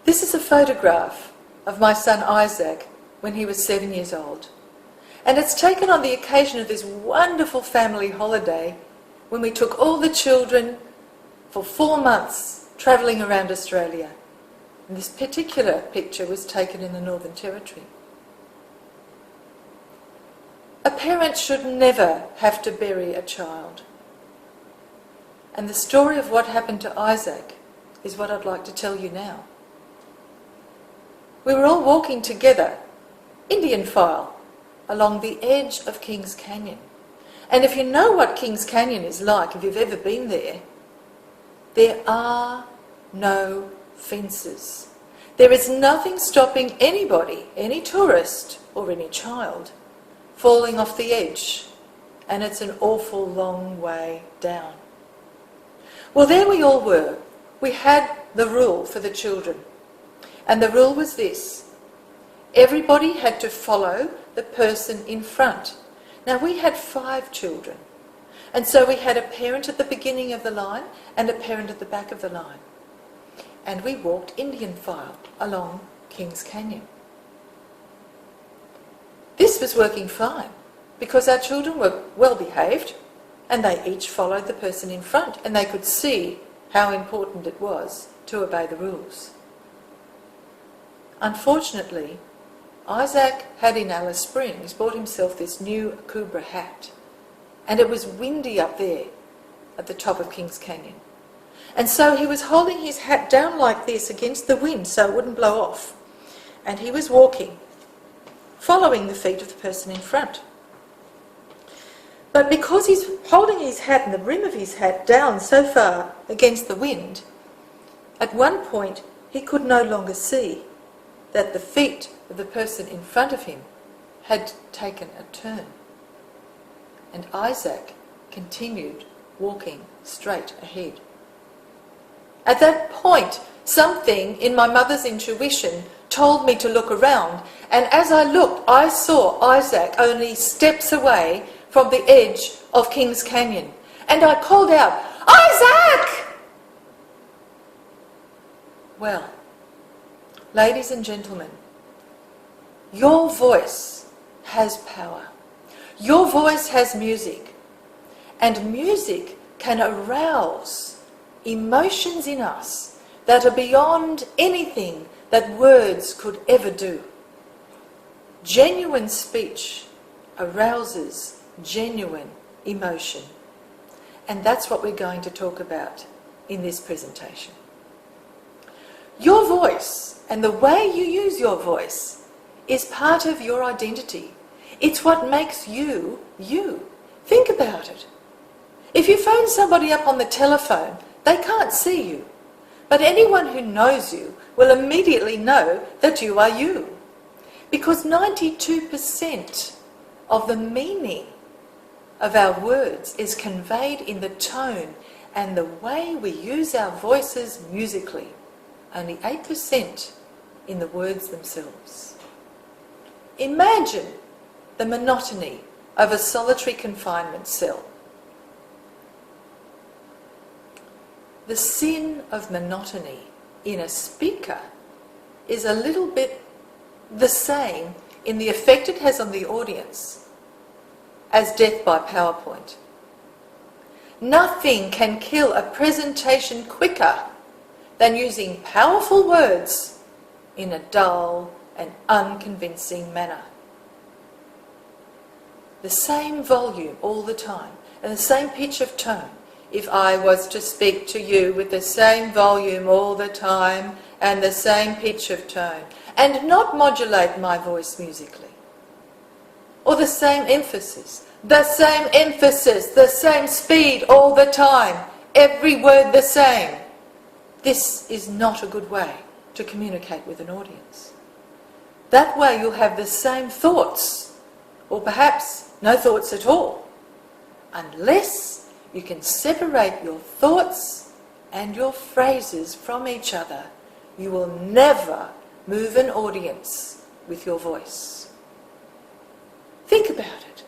This is a photograph of my son Isaac when he was 7 years old. And it's taken on the occasion of this wonderful family holiday when we took all the children for 4 months travelling around Australia. And this particular picture was taken in the Northern Territory. A parent should never have to bury a child. And the story of what happened to Isaac is what I'd like to tell you now. We were all walking together, Indian file, along the edge of Kings Canyon. And if you know what Kings Canyon is like, if you've ever been there are no fences. There is nothing stopping anybody, any tourist or any child, falling off the edge. And it's an awful long way down. Well, there we all were. We had the rule for the children. And the rule was this: everybody had to follow the person in front. Now, we had 5 children. And so we had a parent at the beginning of the line and a parent at the back of the line. And we walked Indian file along Kings Canyon. This was working fine because our children were well behaved and they each followed the person in front and they could see how important it was to obey the rules. Unfortunately, Isaac had in Alice Springs bought himself this new Cobra hat, and it was windy up there at the top of Kings Canyon. And so he was holding his hat down like this against the wind so it wouldn't blow off. And he was walking, following the feet of the person in front. But because he's holding his hat and the brim of his hat down so far against the wind, at one point he could no longer see that the feet of the person in front of him had taken a turn. And Isaac continued walking straight ahead. At that point, something in my mother's intuition told me to look around, and as I looked, I saw Isaac only steps away from the edge of Kings Canyon. And I called out, "Isaac!" Well, ladies and gentlemen, your voice has power. Your voice has music. And music can arouse emotions in us that are beyond anything that words could ever do. Genuine speech arouses genuine emotion. And that's what we're going to talk about in this presentation. Your voice and the way you use your voice is part of your identity. It's what makes you, you. Think about it. If you phone somebody up on the telephone, they can't see you. But anyone who knows you will immediately know that you are you. Because 92% of the meaning of our words is conveyed in the tone and the way we use our voices musically. Only 8% in the words themselves. Imagine the monotony of a solitary confinement cell. The sin of monotony in a speaker is a little bit the same in the effect it has on the audience as death by PowerPoint. Nothing can kill a presentation quicker than using powerful words in a dull and unconvincing manner. The same volume all the time and the same pitch of tone. If I was to speak to you with the same volume all the time and the same pitch of tone and not modulate my voice musically, or the same emphasis, the same speed all the time, every word the same, this is not a good way to communicate with an audience. That way you'll have the same thoughts, or perhaps no thoughts at all, unless you can separate your thoughts and your phrases from each other. You will never move an audience with your voice. Think about it.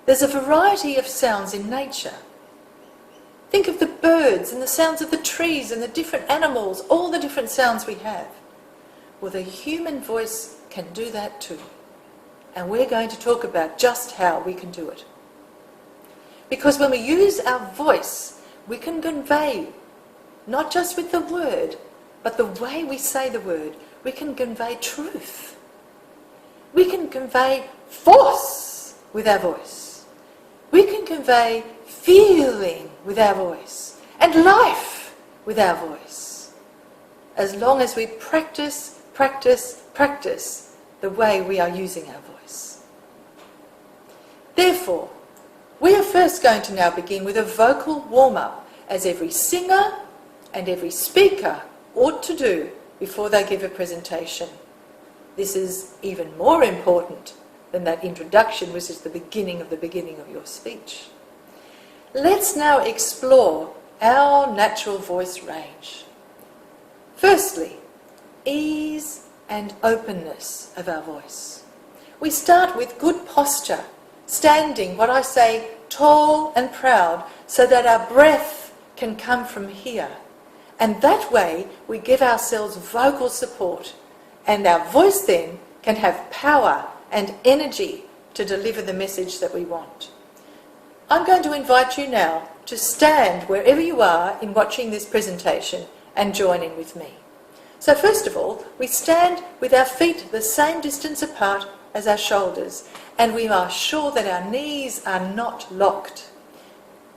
There's a variety of sounds in nature. Think of the birds and the sounds of the trees and the different animals, all the different sounds we have. Well, the human voice can do that too. And we're going to talk about just how we can do it. Because when we use our voice, we can convey, not just with the word, but the way we say the word, we can convey truth. We can convey force with our voice. We can convey feeling with our voice and life with our voice. As long as we practice the way we are using our voice. Therefore, we are first going to now begin with a vocal warm-up, as every singer and every speaker ought to do before they give a presentation. This is even more important than that introduction, which is the beginning of your speech. Let's now explore our natural voice range. Firstly, ease and openness of our voice. We start with good posture, standing, what I say, tall and proud, so that our breath can come from here. And that way we give ourselves vocal support, and our voice then can have power and energy to deliver the message that we want. I'm going to invite you now to stand wherever you are in watching this presentation and join in with me. So first of all, we stand with our feet the same distance apart as our shoulders, and we are sure that our knees are not locked.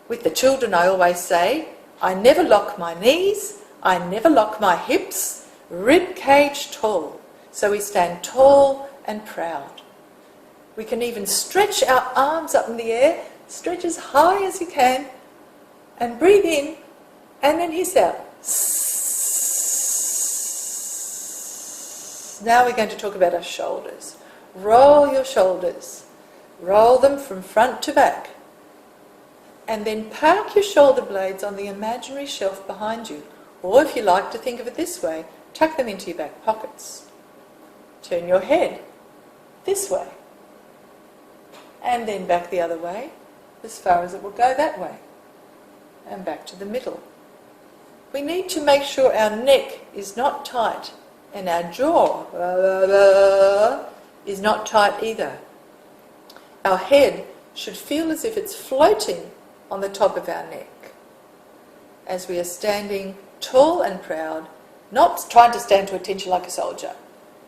With the children I always say, I never lock my knees, I never lock my hips, rib cage tall. So we stand tall and proud. We can even stretch our arms up in the air, stretch as high as you can, and breathe in, and then hiss out. Now we're going to talk about our shoulders. Roll your shoulders. Roll them from front to back. And then park your shoulder blades on the imaginary shelf behind you. Or if you like to think of it this way, tuck them into your back pockets. Turn your head this way. And then back the other way, as far as it will go that way. And back to the middle. We need to make sure our neck is not tight and our jaw is not tight either. Our head should feel as if it's floating on the top of our neck. As we are standing tall and proud, not trying to stand to attention like a soldier,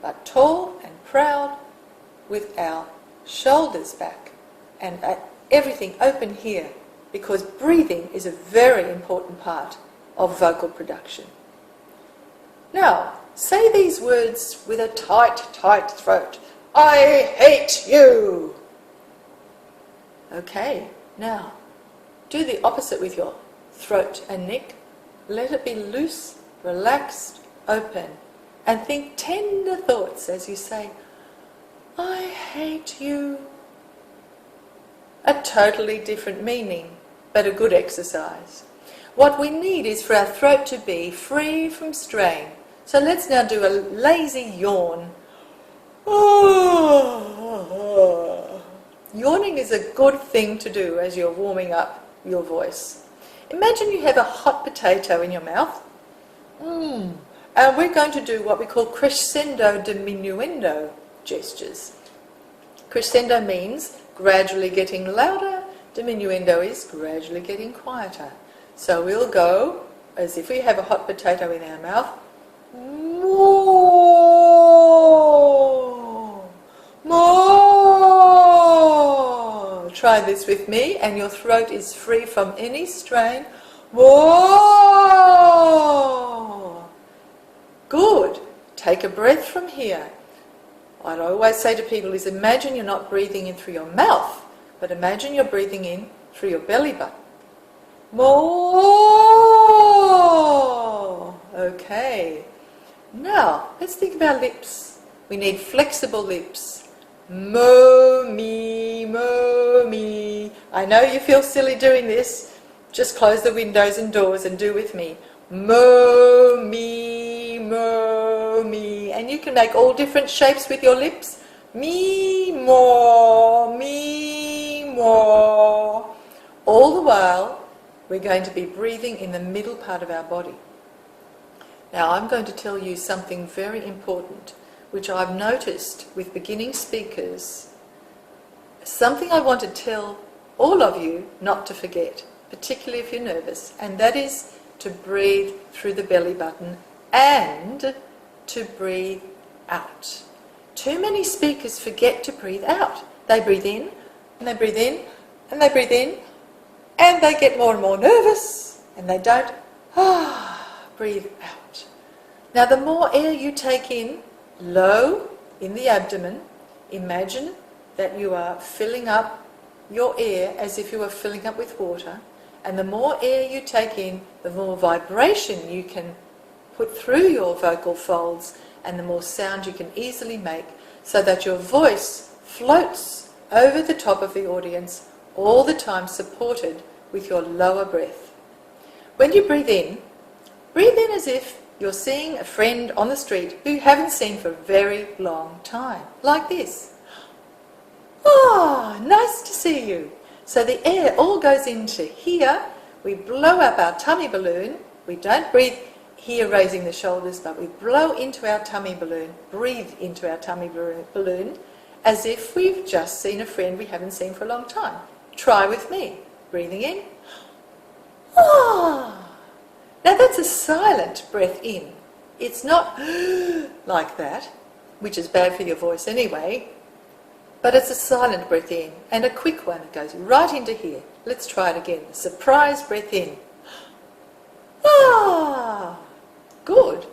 but tall and proud with our shoulders back and everything open here, because breathing is a very important part of vocal production. Now, say these words with a tight throat. I hate you. Okay, now, do the opposite with your throat and neck. Let it be loose, relaxed, open, and think tender thoughts as you say, I hate you. A totally different meaning, but a good exercise. What we need is for our throat to be free from strain. So let's now do a lazy yawn. Yawning is a good thing to do as you're warming up your voice. Imagine you have a hot potato in your mouth. And we're going to do what we call crescendo diminuendo gestures. Crescendo means gradually getting louder. Diminuendo is gradually getting quieter. So we'll go as if we have a hot potato in our mouth. More, more. Try this with me, and your throat is free from any strain. Whoa! Good. Take a breath from here. What I always say to people is imagine you're not breathing in through your mouth, but imagine you're breathing in through your belly button. More! Okay. Now, let's think about lips. We need flexible lips. Mo, me, mo, me. I know you feel silly doing this. Just close the windows and doors and do with me. Mo, me, mo, me. And you can make all different shapes with your lips. Me, more, me, more. All the while, we're going to be breathing in the middle part of our body. Now I'm going to tell you something very important, which I've noticed with beginning speakers, something I want to tell all of you not to forget, particularly if you're nervous, and that is to breathe through the belly button and to breathe out. Too many speakers forget to breathe out. They breathe in, and they breathe in, and they breathe in, and they get more and more nervous, and they don't breathe out. Now the more air you take in, low in the abdomen, imagine that you are filling up your air as if you were filling up with water, and the more air you take in, the more vibration you can put through your vocal folds, and the more sound you can easily make, so that your voice floats over the top of the audience, all the time supported with your lower breath. When you breathe in as if you're seeing a friend on the street who you haven't seen for a very long time, like this. Ah, nice to see you. So the air all goes into here. We blow up our tummy balloon. We don't breathe here raising the shoulders, but we blow into our tummy balloon, breathe into our tummy balloon, as if we've just seen a friend we haven't seen for a long time. Try with me. Breathing in. Ah. Now that's a silent breath in. It's not like that, which is bad for your voice anyway, but it's a silent breath in, and a quick one. It goes right into here. Let's try it again. Surprise breath in. Ah. Good.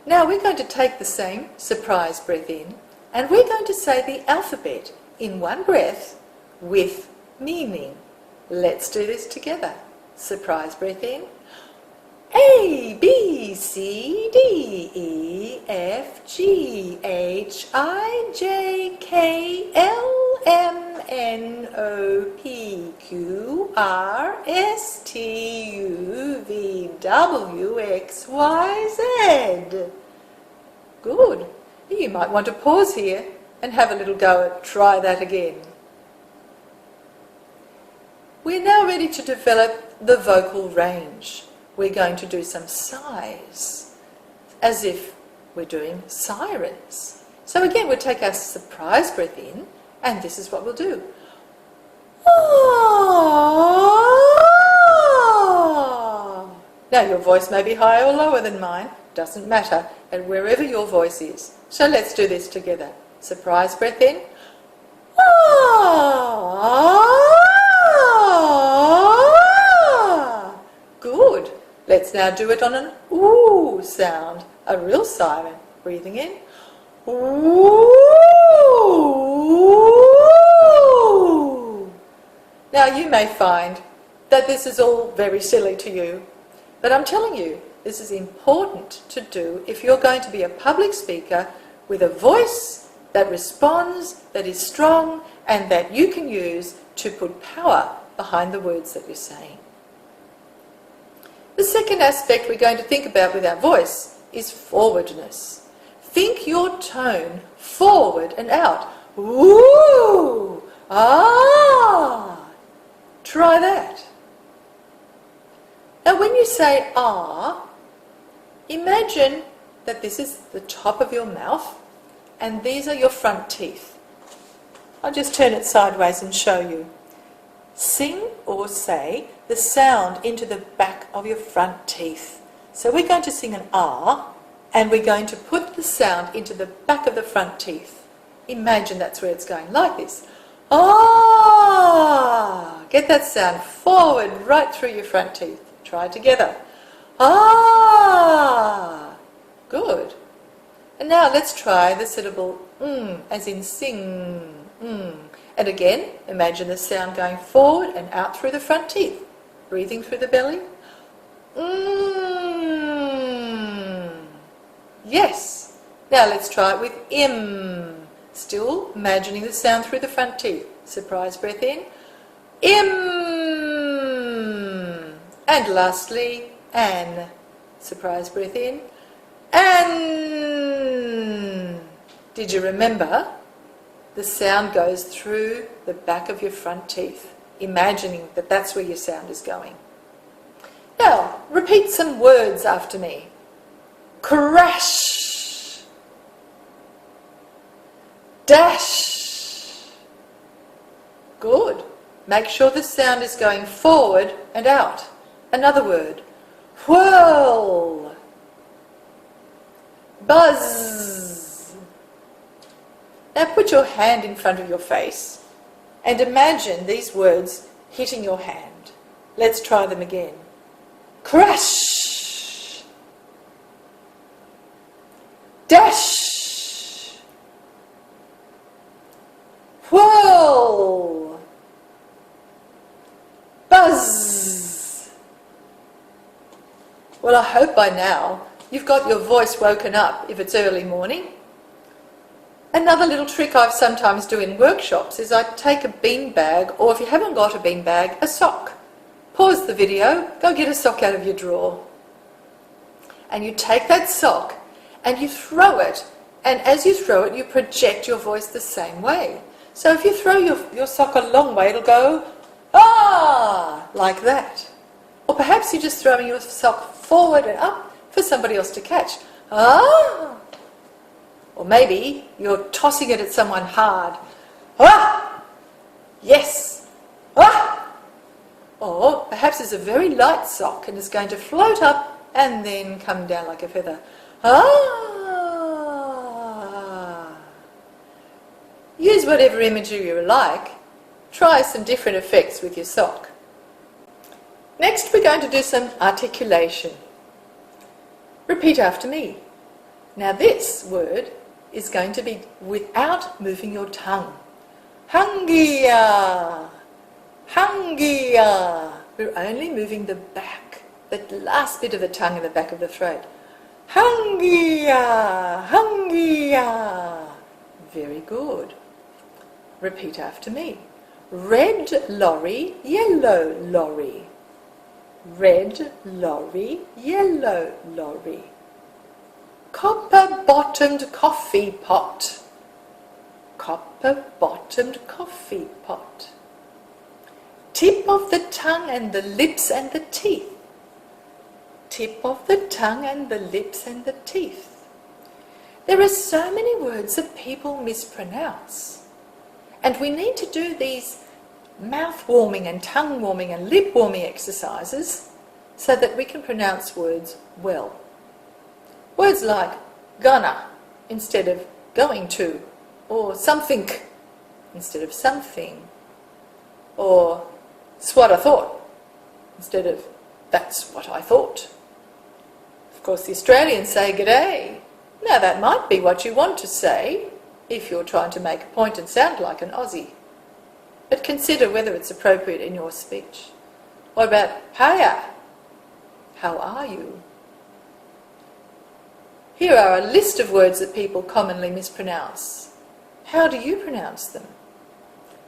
Now we're going to take the same surprise breath in, and we're going to say the alphabet in one breath with meaning. Let's do this together. Surprise breath in. A, B, C, D, E, F, G, H, I, J, K, L, M, N, O, P, Q, R, S, T, U, V, W, X, Y, Z. Good. You might want to pause here and have a little go at try that again. We're now ready to develop the vocal range. We're going to do some sighs, as if we're doing sirens. So again, we'll take our surprise breath in, and this is what we'll do. Ah. Now your voice may be higher or lower than mine, doesn't matter, and wherever your voice is. So let's do this together. Surprise breath in. Ah. Good. Let's now do it on an ooh sound, a real siren. Breathing in. Ooh. Now you may find that this is all very silly to you, but I'm telling you, this is important to do if you're going to be a public speaker with a voice that responds, that is strong, and that you can use to put power behind the words that you're saying. The second aspect we're going to think about with our voice is forwardness. Think your tone forward and out. Ooh! Ah! Try that. Now when you say ah, imagine that this is the top of your mouth and these are your front teeth. I'll just turn it sideways and show you. Sing or say the sound into the back of your front teeth. So we're going to sing an ah, and we're going to put the sound into the back of the front teeth. Imagine that's where it's going, like this. Ah! Get that sound forward right through your front teeth. Try it together. Ah! Good. And now let's try the syllable as in sing. And again, imagine the sound going forward and out through the front teeth. Breathing through the belly. Yes. Now let's try it with im. Still imagining the sound through the front teeth. Surprise breath in. Im. And lastly, an. Surprise breath in. An. Did you remember? The sound goes through the back of your front teeth, imagining that that's where your sound is going. Now, repeat some words after me. crash, dash. Good. Make sure the sound is going forward and out. Another word. Whirl, buzz. Now put your hand in front of your face and imagine these words hitting your hand. Let's try them again. Crash, dash, whirl, buzz. Well, I hope by now you've got your voice woken up if it's early morning. Another little trick I sometimes do in workshops is I take a bean bag, or if you haven't got a bean bag, a sock. Pause the video, go get a sock out of your drawer. And you take that sock and you throw it, and as you throw it you project your voice the same way. So if you throw your sock a long way, it'll go, ah, like that. Or perhaps you're just throwing your sock forward and up for somebody else to catch. Ah! Or maybe you're tossing it at someone hard. Ah! Yes! Ah! Or perhaps it's a very light sock and it's going to float up and then come down like a feather. Ah! Use whatever imagery you like. Try some different effects with your sock. Next we're going to do some articulation. Repeat after me. Now this word is going to be without moving your tongue. Hangia, hangia. We're only moving the back, that last bit of the tongue in the back of the throat. Hangia, hangia. Very good. Repeat after me. Red lorry, yellow lorry. Red lorry, yellow lorry. Copper-bottomed coffee pot. Copper-bottomed coffee pot. Tip of the tongue and the lips and the teeth. Tip of the tongue and the lips and the teeth. There are so many words that people mispronounce. And we need to do these mouth-warming and tongue-warming and lip-warming exercises so that we can pronounce words well. Words like gonna instead of going to, or something instead of something, or "'swhat I thought" instead of "that's what I thought." Of course, the Australians say "g'day." Now that might be what you want to say if you're trying to make a point and sound like an Aussie. But consider whether it's appropriate in your speech. What about "hiya"? How are you? Here are a list of words that people commonly mispronounce. How do you pronounce them?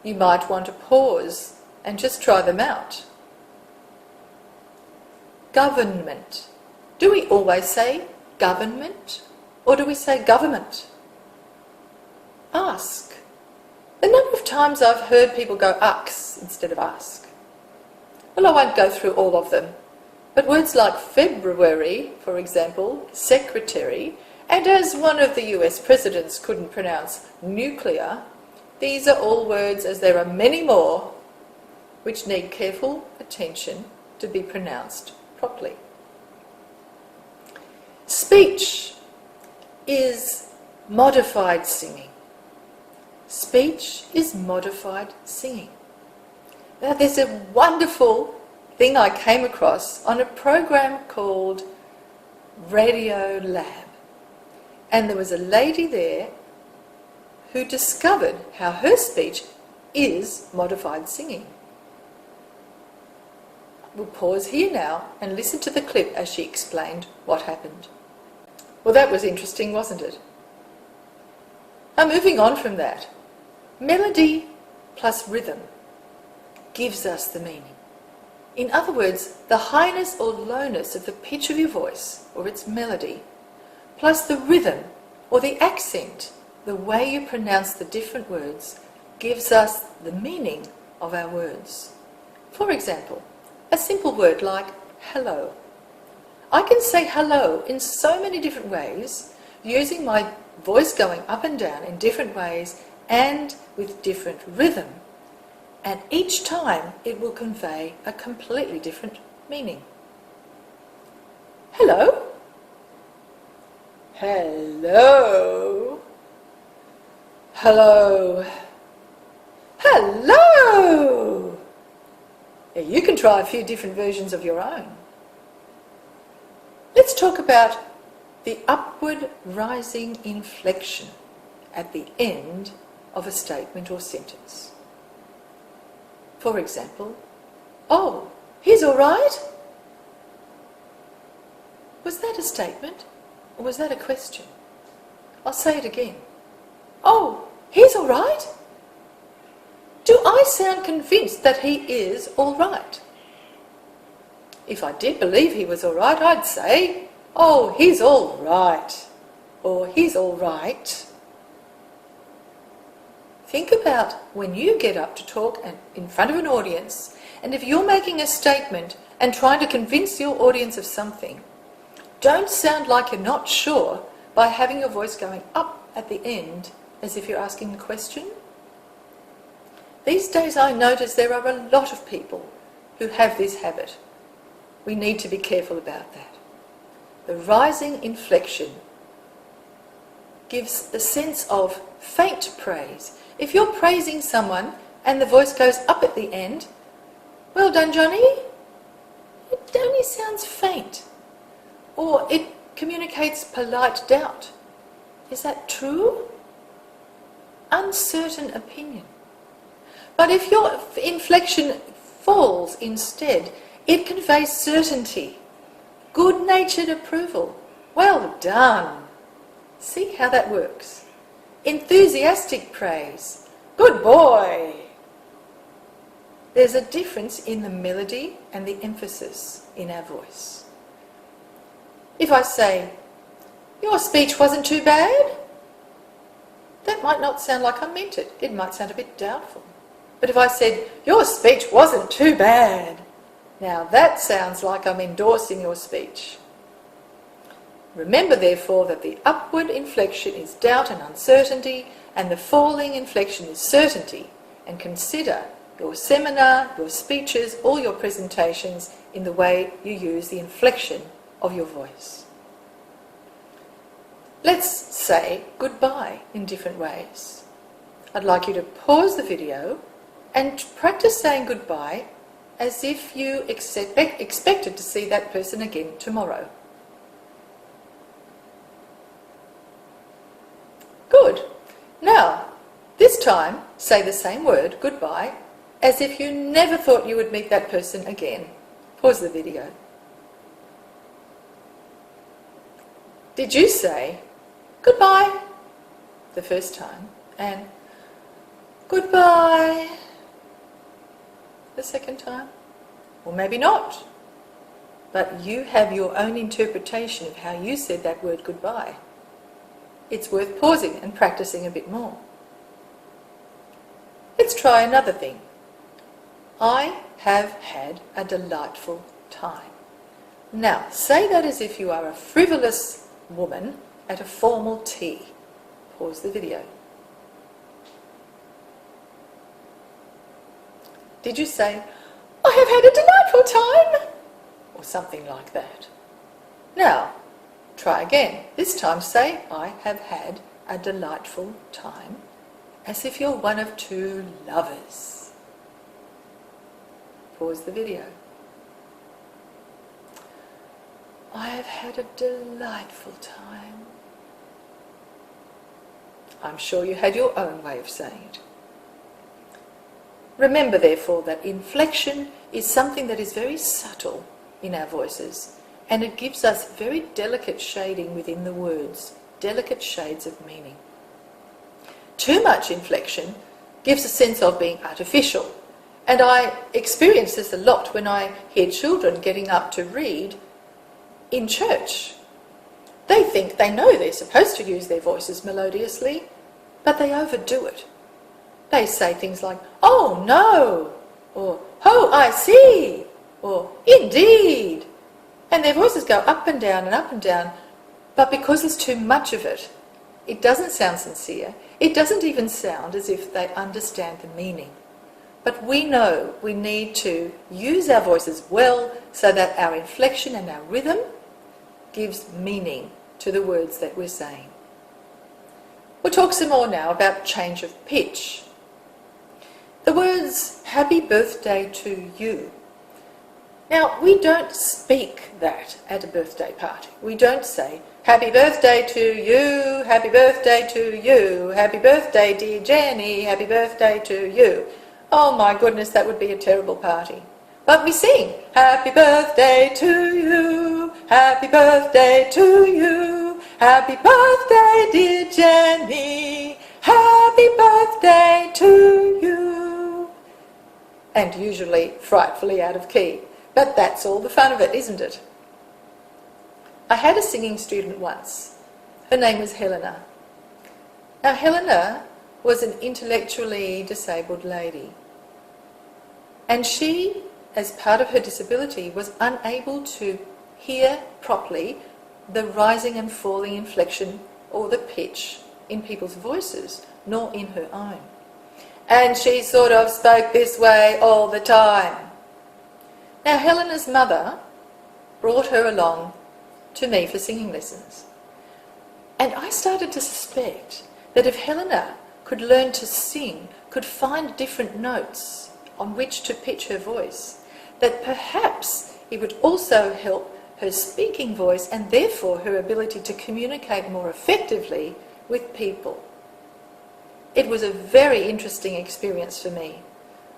You might want to pause and just try them out. Government. Do we always say government, or do we say government? Ask. The number of times I've heard people go ux instead of ask. Well, I won't go through all of them. But words like February, for example, secretary, and as one of the US presidents couldn't pronounce nuclear, these are all words, as there are many more, which need careful attention to be pronounced properly. Speech is modified singing. Speech is modified singing. Now there's a wonderful thing I came across on a program called Radio Lab, and there was a lady there who discovered how her speech is modified singing. We'll pause here now and listen to the clip as she explained what happened. Well, that was interesting, wasn't it? Now, moving on from that, melody plus rhythm gives us the meaning. In other words, the highness or lowness of the pitch of your voice, or its melody, plus the rhythm or the accent, the way you pronounce the different words, gives us the meaning of our words. For example, a simple word like hello. I can say hello in so many different ways, using my voice going up and down in different ways and with different rhythm. And each time it will convey a completely different meaning. Hello. Hello. Hello. Hello. Yeah, you can try a few different versions of your own. Let's talk about the upward rising inflection at the end of a statement or sentence. For example, oh, he's all right? Was that a statement or was that a question? I'll say it again. Oh, he's all right? Do I sound convinced that he is all right? If I did believe he was all right, I'd say, oh, he's all right, or he's all right. Think about when you get up to talk in front of an audience, and if you're making a statement and trying to convince your audience of something, don't sound like you're not sure by having your voice going up at the end as if you're asking a question. These days I notice there are a lot of people who have this habit. We need to be careful about that. The rising inflection gives a sense of faint praise. If you're praising someone and the voice goes up at the end, well done, Johnny, it only sounds faint. Or it communicates polite doubt. Is that true? Uncertain opinion. But if your inflection falls instead, it conveys certainty, good-natured approval. Well done. See how that works. Enthusiastic praise. Good boy. There's a difference in the melody and the emphasis in our voice. If I say, your speech wasn't too bad, that might not sound like I meant it. It might sound a bit doubtful. But if I said, your speech wasn't too bad, now that sounds like I'm endorsing your speech. Remember, therefore, that the upward inflection is doubt and uncertainty, and the falling inflection is certainty. And consider your seminar, your speeches, all your presentations in the way you use the inflection of your voice. Let's say goodbye in different ways. I'd like you to pause the video and practice saying goodbye as if you expected to see that person again tomorrow. Good. Now, this time, say the same word, goodbye, as if you never thought you would meet that person again. Pause the video. Did you say goodbye the first time and goodbye the second time? Or maybe not. But you have your own interpretation of how you said that word goodbye. It's worth pausing and practicing a bit more. Let's try another thing. I have had a delightful time. Now, say that as if you are a frivolous woman at a formal tea. Pause the video. Did you say, I have had a delightful time? Or something like that. Now, try again. This time say, I have had a delightful time, as if you're one of two lovers. Pause the video. I have had a delightful time. I'm sure you had your own way of saying it. Remember, therefore, that inflection is something that is very subtle in our voices, and it gives us very delicate shading within the words, delicate shades of meaning. Too much inflection gives a sense of being artificial, and I experience this a lot when I hear children getting up to read in church. They think they know they're supposed to use their voices melodiously, but they overdo it. They say things like, oh no, or oh I see, or indeed. And their voices go up and down and up and down, but because there's too much of it, it doesn't sound sincere. It doesn't even sound as if they understand the meaning. But we know we need to use our voices well so that our inflection and our rhythm gives meaning to the words that we're saying. We'll talk some more now about change of pitch. The words, happy birthday to you. Now, we don't speak that at a birthday party. We don't say, happy birthday to you, happy birthday to you, happy birthday dear Jenny, happy birthday to you. Oh my goodness, that would be a terrible party. But we sing, happy birthday to you, happy birthday to you, happy birthday dear Jenny, happy birthday to you. And usually frightfully out of key. But that's all the fun of it, isn't it? I had a singing student once. Her name was Helena. Now, Helena was an intellectually disabled lady. And she, as part of her disability, was unable to hear properly the rising and falling inflection or the pitch in people's voices, nor in her own. And she sort of spoke this way all the time. Now, Helena's mother brought her along to me for singing lessons. And I started to suspect that if Helena could learn to sing, could find different notes on which to pitch her voice, that perhaps it would also help her speaking voice and therefore her ability to communicate more effectively with people. It was a very interesting experience for me.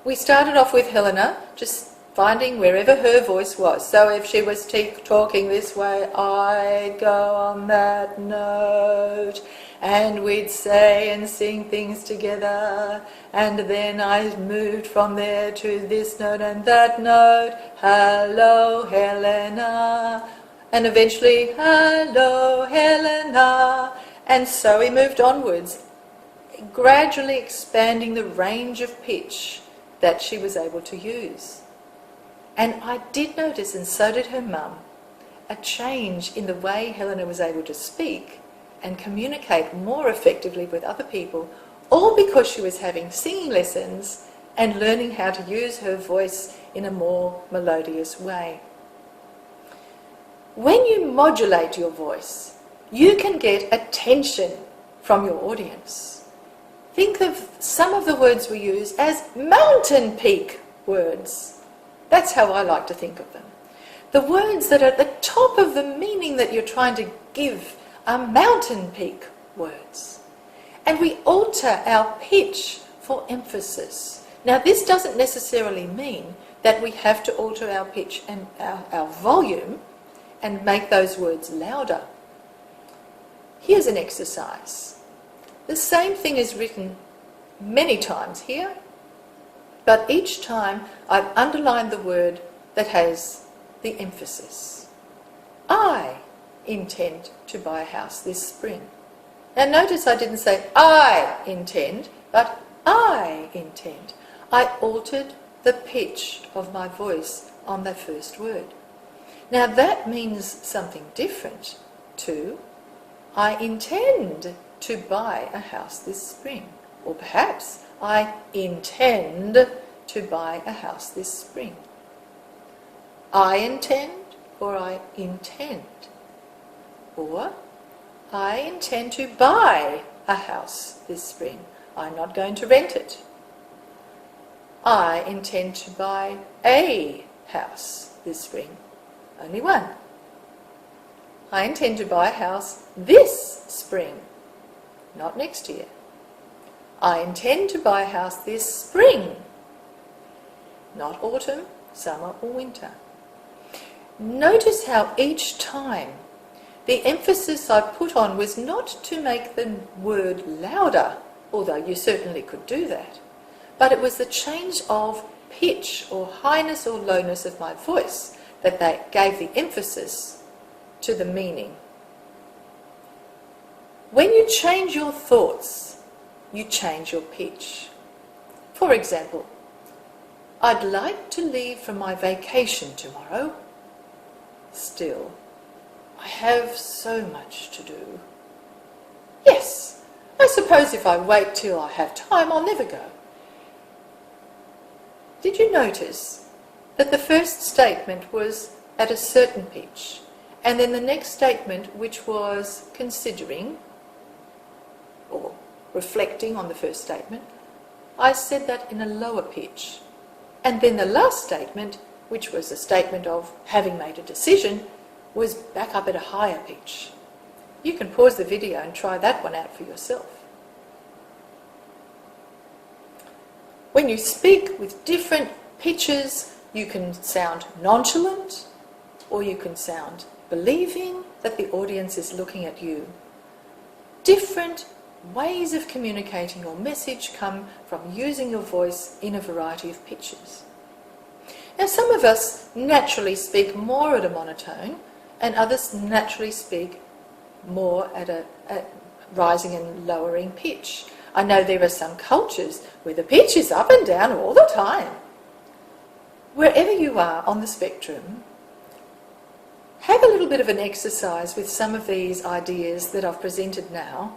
We started off with Helena, just finding wherever her voice was. So if she was talking this way, I'd go on that note, and we'd say and sing things together, and then I moved from there to this note and that note, hello Helena, and eventually hello Helena, and so we moved onwards, gradually expanding the range of pitch that she was able to use. And I did notice, and so did her mum, a change in the way Helena was able to speak and communicate more effectively with other people, all because she was having singing lessons and learning how to use her voice in a more melodious way. When you modulate your voice, you can get attention from your audience. Think of some of the words we use as mountain peak words. That's how I like to think of them. The words that are at the top of the meaning that you're trying to give are mountain peak words. And we alter our pitch for emphasis. Now, this doesn't necessarily mean that we have to alter our pitch and our volume and make those words louder. Here's an exercise. The same thing is written many times here, but each time I've underlined the word that has the emphasis. I intend to buy a house this spring. Now notice I didn't say I intend, but I intend. I altered the pitch of my voice on the first word. Now that means something different to I intend to buy a house this spring. Or perhaps I intend to buy a house this spring. I intend or I intend. Or I intend to buy a house this spring. I'm not going to rent it. I intend to buy a house this spring. Only one. I intend to buy a house this spring, not next year. I intend to buy a house this spring, not autumn, summer or winter. Notice how each time the emphasis I put on was not to make the word louder, although you certainly could do that, but it was the change of pitch or highness or lowness of my voice that gave the emphasis to the meaning. When you change your thoughts, you change your pitch. For example, I'd like to leave for my vacation tomorrow. still. I have so much to do. Yes, I suppose if I wait till I have time, I'll never go. Did you notice that the first statement was at a certain pitch, and then the next statement, which was considering or reflecting on the first statement, I said that in a lower pitch. And then the last statement, which was a statement of having made a decision, was back up at a higher pitch. You can pause the video and try that one out for yourself. When you speak with different pitches, you can sound nonchalant, or you can sound believing that the audience is looking at you. Different ways of communicating your message come from using your voice in a variety of pitches. Now, some of us naturally speak more at a monotone, and others naturally speak more at a rising and lowering pitch. I know there are some cultures where the pitch is up and down all the time. Wherever you are on the spectrum, have a little bit of an exercise with some of these ideas that I've presented now.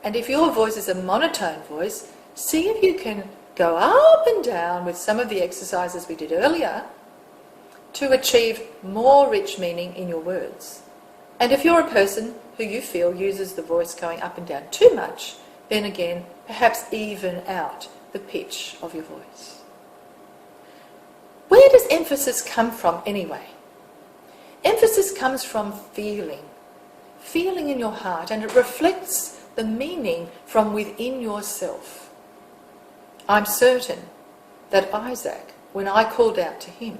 And if your voice is a monotone voice, see if you can go up and down with some of the exercises we did earlier to achieve more rich meaning in your words. And if you're a person who you feel uses the voice going up and down too much, then again, perhaps even out the pitch of your voice. Where does emphasis come from anyway? Emphasis comes from feeling in your heart, and it reflects the meaning from within yourself. I'm certain that Isaac, when I called out to him,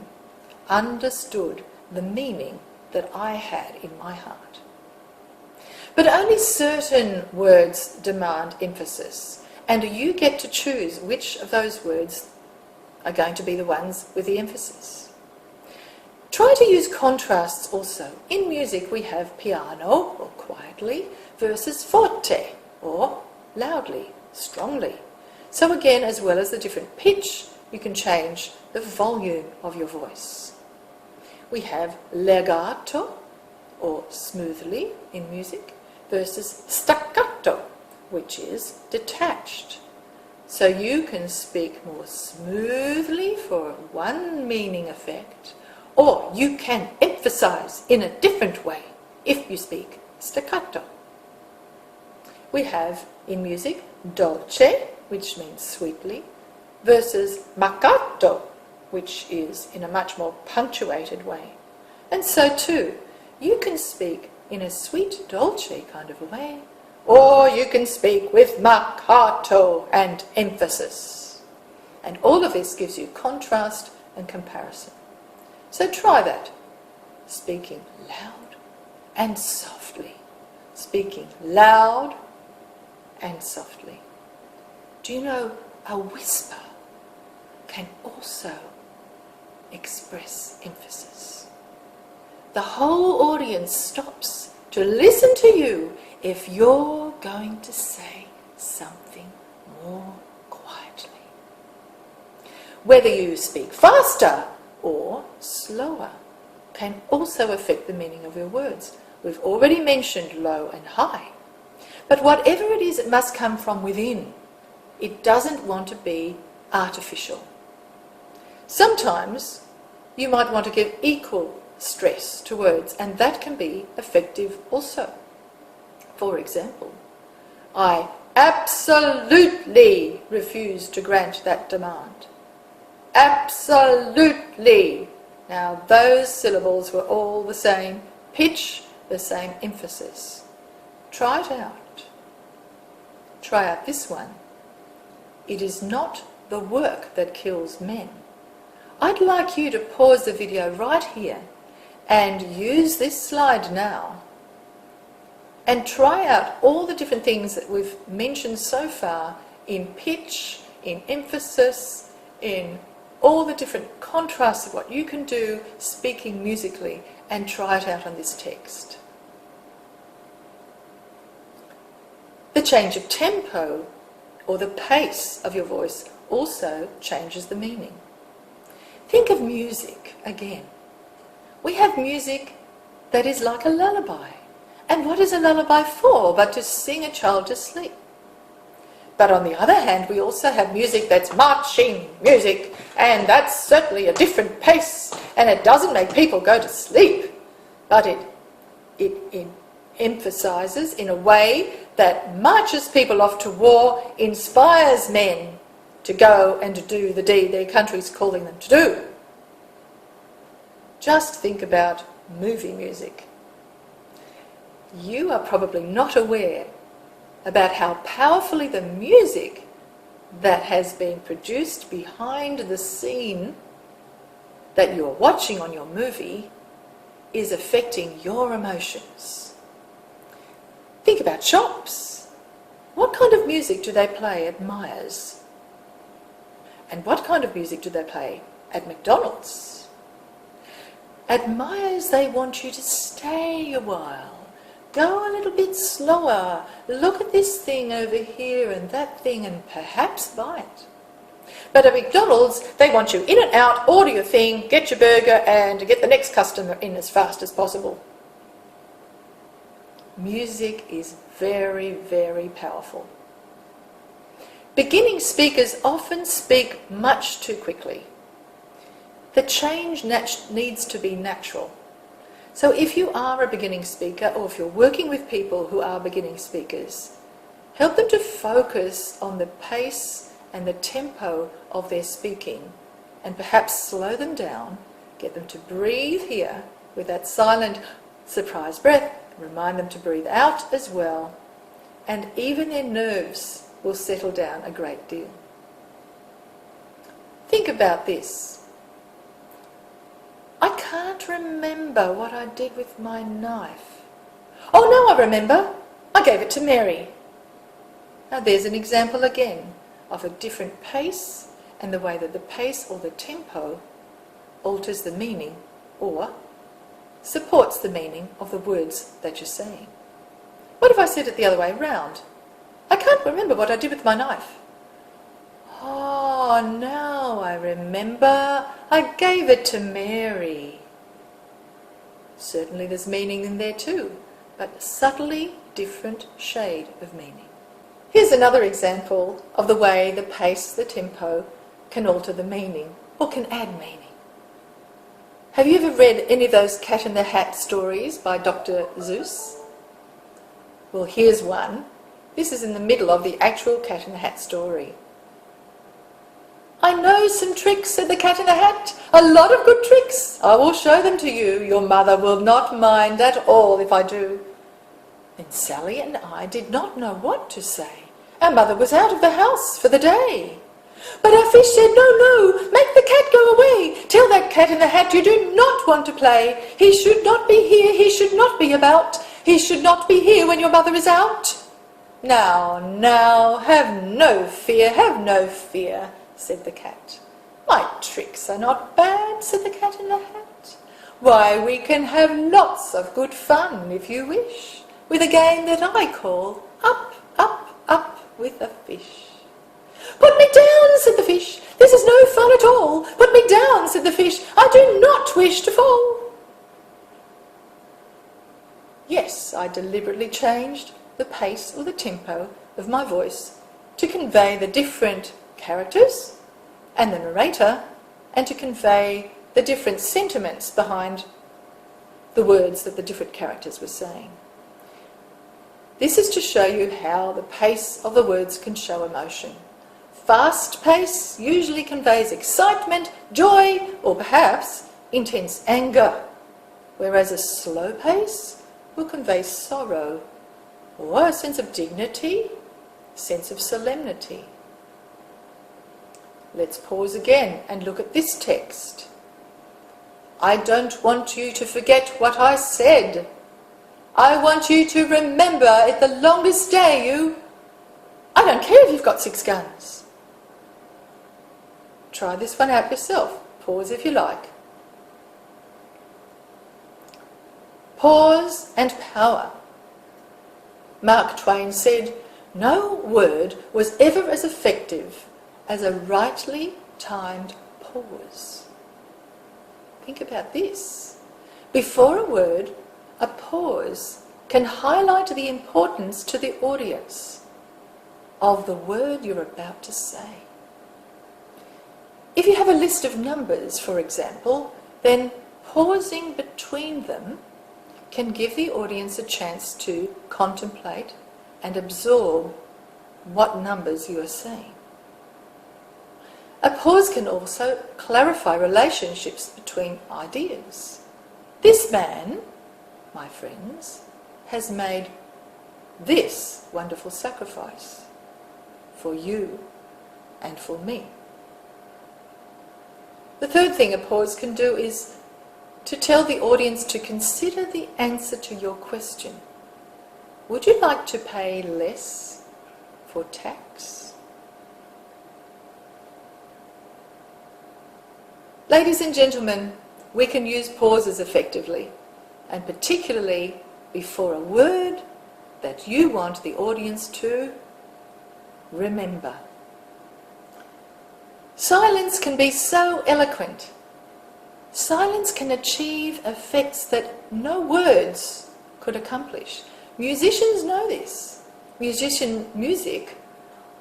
understood the meaning that I had in my heart. But only certain words demand emphasis, and you get to choose which of those words are going to be the ones with the emphasis. Try to use contrasts also. In music we have piano, or quietly, versus forte, or loudly, strongly. So again, as well as the different pitch, you can change the volume of your voice. We have legato, or smoothly in music, versus staccato, which is detached. So you can speak more smoothly for one meaning effect, or you can emphasize in a different way if you speak staccato. We have in music dolce, which means sweetly, versus marcato, which is in a much more punctuated way. And so too, you can speak in a sweet dolce kind of a way, or you can speak with marcato and emphasis. And all of this gives you contrast and comparison. So try that. Speaking loud and softly. Speaking loud and softly. Do you know a whisper can also express emphasis? The whole audience stops to listen to you if you're going to say something more quietly. Whether you speak faster or slower can also affect the meaning of your words. We've already mentioned low and high. But whatever it is, it must come from within. It doesn't want to be artificial. Sometimes you might want to give equal stress to words, and that can be effective also. For example, I absolutely refuse to grant that demand. Absolutely. Now those syllables were all the same pitch, the same emphasis. Try it out. Try out this one. It is not the work that kills men. I'd like you to pause the video right here and use this slide now and try out all the different things that we've mentioned so far in pitch, in emphasis, in all the different contrasts of what you can do speaking musically, and try it out on this text. The change of tempo or the pace of your voice also changes the meaning. Think of music again. We have music that is like a lullaby. And what is a lullaby for but to sing a child to sleep? But on the other hand, we also have music that's marching music, and that's certainly a different pace, and it doesn't make people go to sleep, but it emphasises in a way that marches people off to war, inspires men to go and to do the deed their country's calling them to do. Just think about movie music. You are probably not aware about how powerfully the music that has been produced behind the scene that you're watching on your movie is affecting your emotions. Think about shops. What kind of music do they play at Myers? And what kind of music do they play at McDonald's? At Myers, they want you to stay a while. Go a little bit slower. Look at this thing over here and that thing and perhaps buy it. But at McDonald's, they want you in and out, order your thing, get your burger and get the next customer in as fast as possible. Music is very, very powerful. Beginning speakers often speak much too quickly. The change needs to be natural. So if you are a beginning speaker, or if you're working with people who are beginning speakers, help them to focus on the pace and the tempo of their speaking, and perhaps slow them down, get them to breathe here with that silent surprise breath, remind them to breathe out as well, and even their nerves will settle down a great deal. Think about this. I can't remember what I did with my knife. Oh no, I remember. I gave it to Mary. Now there's an example again of a different pace and the way that the pace or the tempo alters the meaning or supports the meaning of the words that you're saying. What if I said it the other way round? I can't remember what I did with my knife. Oh, now I remember. I gave it to Mary. Certainly there's meaning in there too, but subtly different shade of meaning. Here's another example of the way the pace, the tempo, can alter the meaning or can add meaning. Have you ever read any of those Cat in the Hat stories by Dr. Seuss? Well, here's one. This is in the middle of the actual Cat in the Hat story. I know some tricks, said the Cat in the Hat. A lot of good tricks. I will show them to you. Your mother will not mind at all if I do. Then Sally and I did not know what to say. Our mother was out of the house for the day. But our fish said, no, make the cat go away. Tell that Cat in the Hat you do not want to play. He should not be here. He should not be about. He should not be here when your mother is out. Now, have no fear, said the cat. My tricks are not bad, said the Cat in the Hat. Why, we can have lots of good fun, if you wish, with a game that I call Up, Up, Up with a Fish. Put me down, said the fish. This is no fun at all. Put me down, said the fish. I do not wish to fall. Yes, I deliberately changed the pace or the tempo of my voice to convey the different characters and the narrator, and to convey the different sentiments behind the words that the different characters were saying. This is to show you how the pace of the words can show emotion. Fast pace usually conveys excitement, joy, or perhaps intense anger, whereas a slow pace will convey sorrow or a sense of dignity, sense of solemnity. Let's pause again and look at this text. I don't want you to forget what I said. I want you to remember it the longest day you... I don't care if you've got 6 guns. Try this one out yourself. Pause if you like. Pause and power. Mark Twain said, no word was ever as effective as a rightly timed pause. Think about this. Before a word, a pause can highlight the importance to the audience of the word you're about to say. If you have a list of numbers, for example, then pausing between them can give the audience a chance to contemplate and absorb what numbers you are saying. A pause can also clarify relationships between ideas. This man, my friends, has made this wonderful sacrifice for you and for me. The third thing a pause can do is to tell the audience to consider the answer to your question. Would you like to pay less for tax? Ladies and gentlemen, we can use pauses effectively, and particularly before a word that you want the audience to remember. Silence can be so eloquent. Silence can achieve effects that no words could accomplish. Musicians know this. Music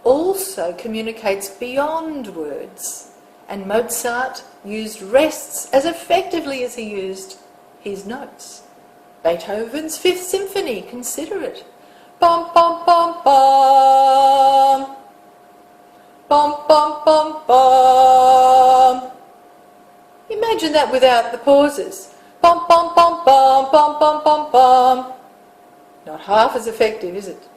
also communicates beyond words, and Mozart used rests as effectively as he used his notes. Beethoven's Fifth Symphony, consider it. Bum, bum, bum, bum. Bum, bum, bum, bum. Imagine that without the pauses. Bum, bum, bum, bum, bum, bum, bum, bum. Not half as effective, is it?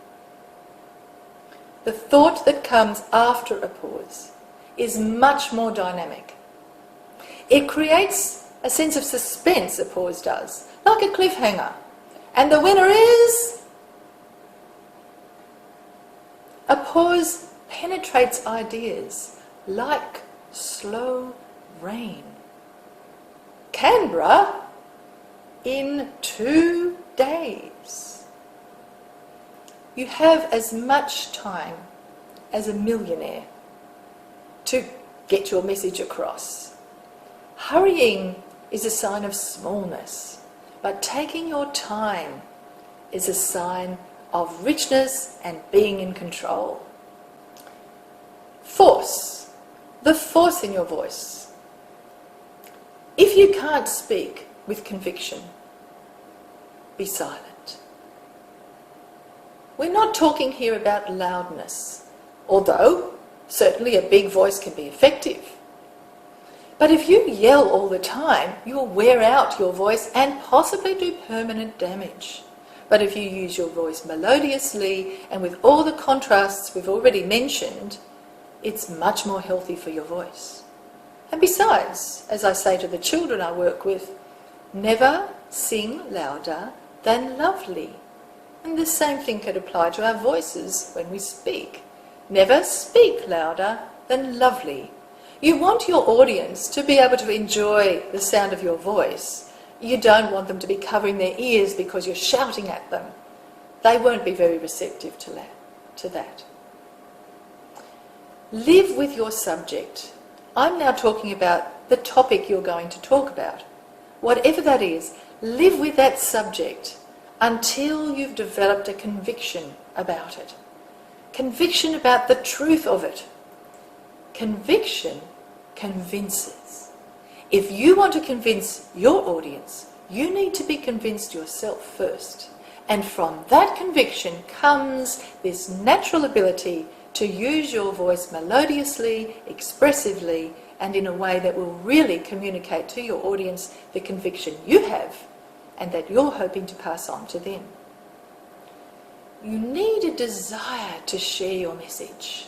The thought that comes after a pause is much more dynamic. It creates a sense of suspense, a pause does, like a cliffhanger. And the winner is... A pause penetrates ideas like slow rain. Canberra in 2 days. You have as much time as a millionaire to get your message across. Hurrying is a sign of smallness, but taking your time is a sign of richness and being in control. Force. The force in your voice. If you can't speak with conviction, be silent. We're not talking here about loudness, although certainly a big voice can be effective. But if you yell all the time, you'll wear out your voice and possibly do permanent damage. But if you use your voice melodiously and with all the contrasts we've already mentioned, it's much more healthy for your voice. And besides, as I say to the children I work with, never sing louder than lovely. And the same thing could apply to our voices when we speak. Never speak louder than lovely. You want your audience to be able to enjoy the sound of your voice. You don't want them to be covering their ears because you're shouting at them. They won't be very receptive to that. Live with your subject. I'm now talking about the topic you're going to talk about. Whatever that is, live with that subject until you've developed a conviction about it. Conviction about the truth of it. Conviction convinces. If you want to convince your audience, you need to be convinced yourself first. And from that conviction comes this natural ability to use your voice melodiously, expressively, and in a way that will really communicate to your audience the conviction you have and that you're hoping to pass on to them. You need a desire to share your message.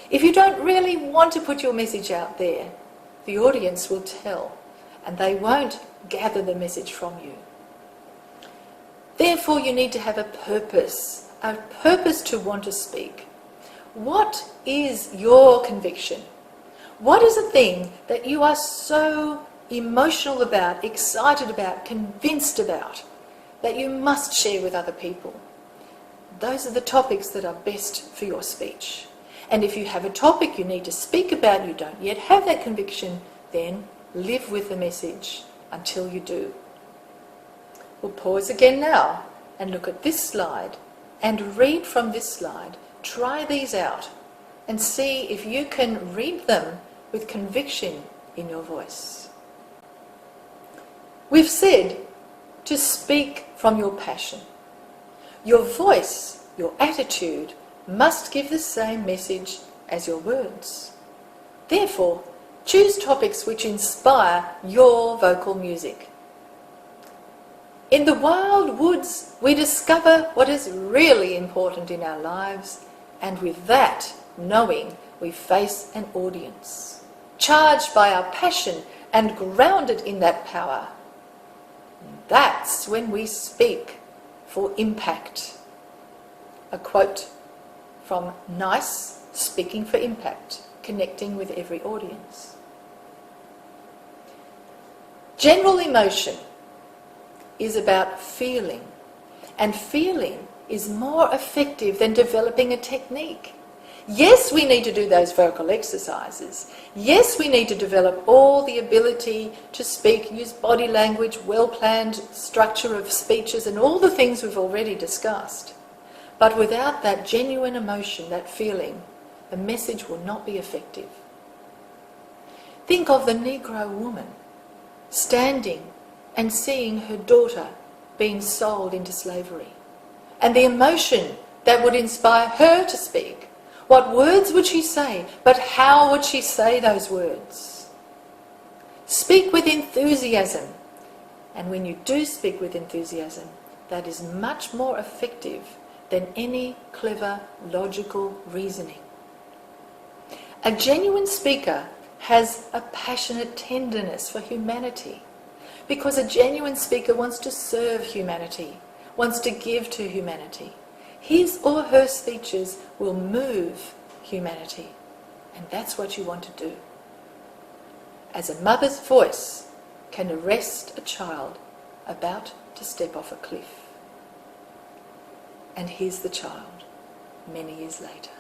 If you don't really want to put your message out there, the audience will tell, and they won't gather the message from you. Therefore, you need to have a purpose to want to speak. What is your conviction? What is the thing that you are so emotional about, excited about, convinced about, that you must share with other people? Those are the topics that are best for your speech. And if you have a topic you need to speak about, you don't yet have that conviction, then live with the message until you do. We'll pause again now and look at this slide and read from this slide. Try these out and see if you can read them with conviction in your voice. We've said to speak from your passion. Your voice, your attitude, must give the same message as your words. Therefore, choose topics which inspire your vocal music. In the wild woods, we discover what is really important in our lives, and with that knowing, we face an audience, charged by our passion and grounded in that power. That's when we speak for impact. A quote from Nice, Speaking for Impact, connecting with every audience. General emotion is about feeling, and feeling is more effective than developing a technique. Yes, we need to do those vocal exercises. Yes, we need to develop all the ability to speak, use body language, well-planned structure of speeches, and all the things we've already discussed. But without that genuine emotion, that feeling, the message will not be effective. Think of the Negro woman standing and seeing her daughter being sold into slavery, and the emotion that would inspire her to speak. What words would she say? But how would she say those words? Speak with enthusiasm. And when you do speak with enthusiasm, that is much more effective than any clever, logical reasoning. A genuine speaker has a passionate tenderness for humanity, because a genuine speaker wants to serve humanity, wants to give to humanity. His or her speeches will move humanity, and that's what you want to do. As a mother's voice can arrest a child about to step off a cliff. And here's the child many years later.